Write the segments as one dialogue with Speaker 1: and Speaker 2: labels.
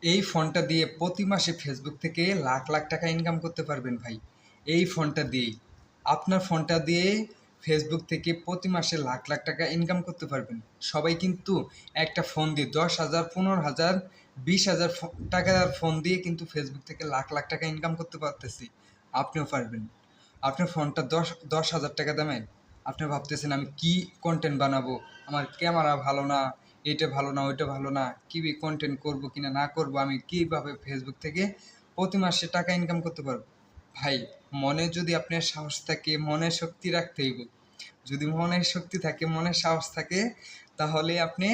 Speaker 1: এই ফোনটা দিয়ে প্রতি মাসে ফেসবুক থেকে লাখ লাখ টাকা ইনকাম করতে পারবেন ভাই। এই ফোনটা দিয়েই আপনার ফোনটা দিয়ে ফেসবুক থেকে প্রতি মাসে লাখ লাখ টাকা ইনকাম করতে পারবেন। সবাই কিন্তু একটা ফোন দিয়ে 10,000, 15,000, 20,000 টাকার ফোন দিয়ে কিন্তু ফেসবুক থেকে লাখ লাখ টাকা ইনকাম করতে পারতেছি। আপনিও পারবেন। আপনার ফোনটা 10,000 টাকা দামের, আপনি ভাবতেছেন আমি কি কন্টেন্ট বানাবো, আমার ক্যামেরা ভালো না, এটা ভালো না, ওইটা ভালো না, কী কন্টেন্ট করবো কিনা না করবো, আমি কীভাবে ফেসবুক থেকে প্রতি মাসে টাকা ইনকাম করতে পারবো। ভাই, মনে যদি আপনার সাহস থাকে, মনের শক্তি রাখতে হইব। যদি মনের শক্তি থাকে, মনের সাহস থাকে, তাহলে আপনি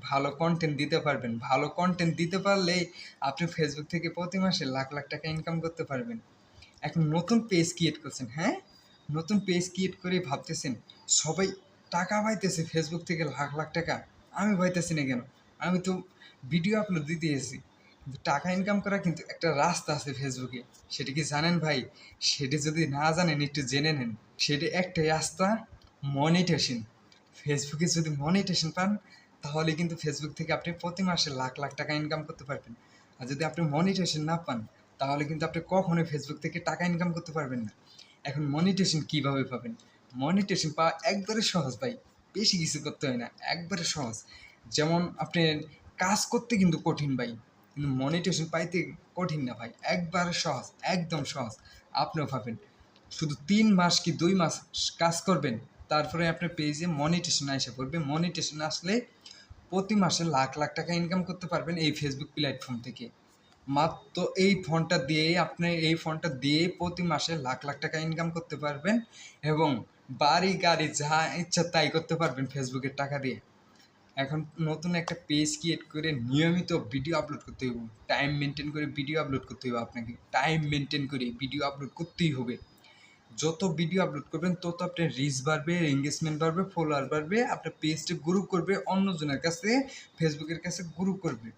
Speaker 1: ভালো কন্টেন্ট দিতে পারবেন। ভালো কন্টেন্ট দিতে পারলেই আপনি ফেসবুক থেকে প্রতি মাসে লাখ লাখ টাকা ইনকাম করতে পারবেন। এখন নতুন পেজ ক্রিয়েট করছেন, হ্যাঁ, নতুন পেজ ক্রিয়েট করে ভাবতেছেন সবাই টাকা পাইতেছে ফেসবুক থেকে লাখ লাখ টাকা, আমি পাইতেছি না কেন? আমি তো ভিডিও আপলোড দিতে এসেছি। কিন্তু টাকা ইনকাম করা কিন্তু একটা রাস্তা আছে ফেসবুকে, সেটা কি জানেন ভাই? সেটা যদি না জানেন একটু জেনে নেন। সেটা একটাই রাস্তা, মনিটেশন। ফেসবুকে যদি মনিটেশন পান, তাহলে কিন্তু ফেসবুক থেকে আপনি প্রতি মাসে লাখ লাখ টাকা ইনকাম করতে পারবেন। আর যদি আপনি মনিটেশন না পান, তাহলে কিন্তু আপনি কখনোই ফেসবুক থেকে টাকা ইনকাম করতে পারবেন না। এখন মনিটেশন কীভাবে পাবেন? মনিটেশন পাওয়া একবারে সহজ ভাই, বেশি কিছু করতে হয় না, একবারে সহজ। যেমন আপনি কাজ করতে কিন্তু কঠিন ভাই, কিন্তু মনিটেশন পাইতে কঠিন না ভাই, একবারে সহজ, একদম সহজ। আপনিও পাবেন। শুধু 3 মাস কি 2 মাস কাজ করবেন, তারপরে আপনার পেজে মনিটেশন এসে পড়বে। মনিটেশন আসলে প্রতি মাসে লাখ লাখ টাকা ইনকাম করতে পারবেন এই ফেসবুক প্ল্যাটফর্ম থেকে। মাত্র এই ফোনটা দিয়ে প্রতি মাসে লাখ লাখ টাকা ইনকাম করতে পারবেন এবং বাড়ি গাড়ি যা ইচ্ছা তাই করতে পারবেন ফেসবুকের টাকা দিয়ে। এখন নতুন একটা পেজ ক্রিয়েট করে নিয়মিত ভিডিও আপলোড করতে হইব। টাইম মেনটেন করে ভিডিও আপলোড করতে হবে আপনাকে। টাইম মেনটেন করে ভিডিও আপলোড করতেই হবে। যত ভিডিও আপলোড করবেন তত আপনার রিচ বাড়বে, এঙ্গেজমেন্ট বাড়বে, ফলোয়ার বাড়বে, আপনার পেজটা গ্রো করবে, অন্যজনের কাছে, ফেসবুকের কাছে গ্রো করবে।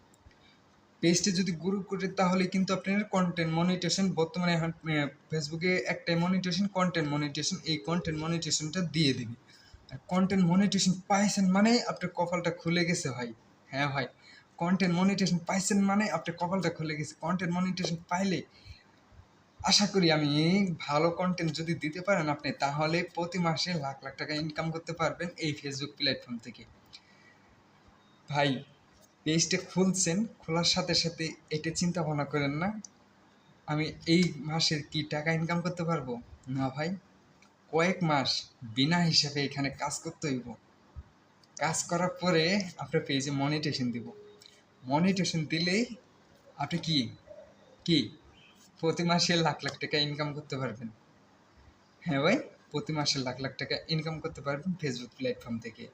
Speaker 1: পেজটা যদি গ্রো করে তাহলে কিন্তু আপনার কন্টেন্ট মনিটেশন, বর্তমানে এখন ফেসবুকে একটাই মনিটেশন, কন্টেন্ট মনিটেশন। এই কন্টেন্ট মনিটেশনটা দিয়ে দিবি। আর কন্টেন্ট মনিটেশন পাইছেন মানে আপনার কপালটা খুলে গেছে ভাই। হ্যাঁ ভাই, কন্টেন্ট মনিটেশন পাইছেন মানে আপনার কপালটা খুলে গেছে। কন্টেন্ট মনিটেশন পাইলে আশা করি আমি ভালো কন্টেন্ট যদি দিতে পারেন আপনি, তাহলে প্রতি মাসে লাখ লাখ টাকা ইনকাম করতে পারবেন এই ফেসবুক প্ল্যাটফর্ম থেকে। ভাই, পেজটা খুলছেন, খোলার সাথে সাথে এটা চিন্তা ভাবনা করেন না আমি এই মাসের কি টাকা ইনকাম করতে পারবো। না ভাই, কয়েক মাস বিনা হিসাবে এখানে কাজ করতে হইব। কাজ করার পরে আপনার পেজে মনিটেশন দিব। মনিটেশন দিলেই আপনি কি কি প্রতি মাসে লাখ লাখ টাকা ইনকাম করতে পারবেন। হ্যাঁ ভাই, প্রতি মাসে লাখ লাখ টাকা ইনকাম করতে পারবেন ফেসবুক প্ল্যাটফর্ম থেকে।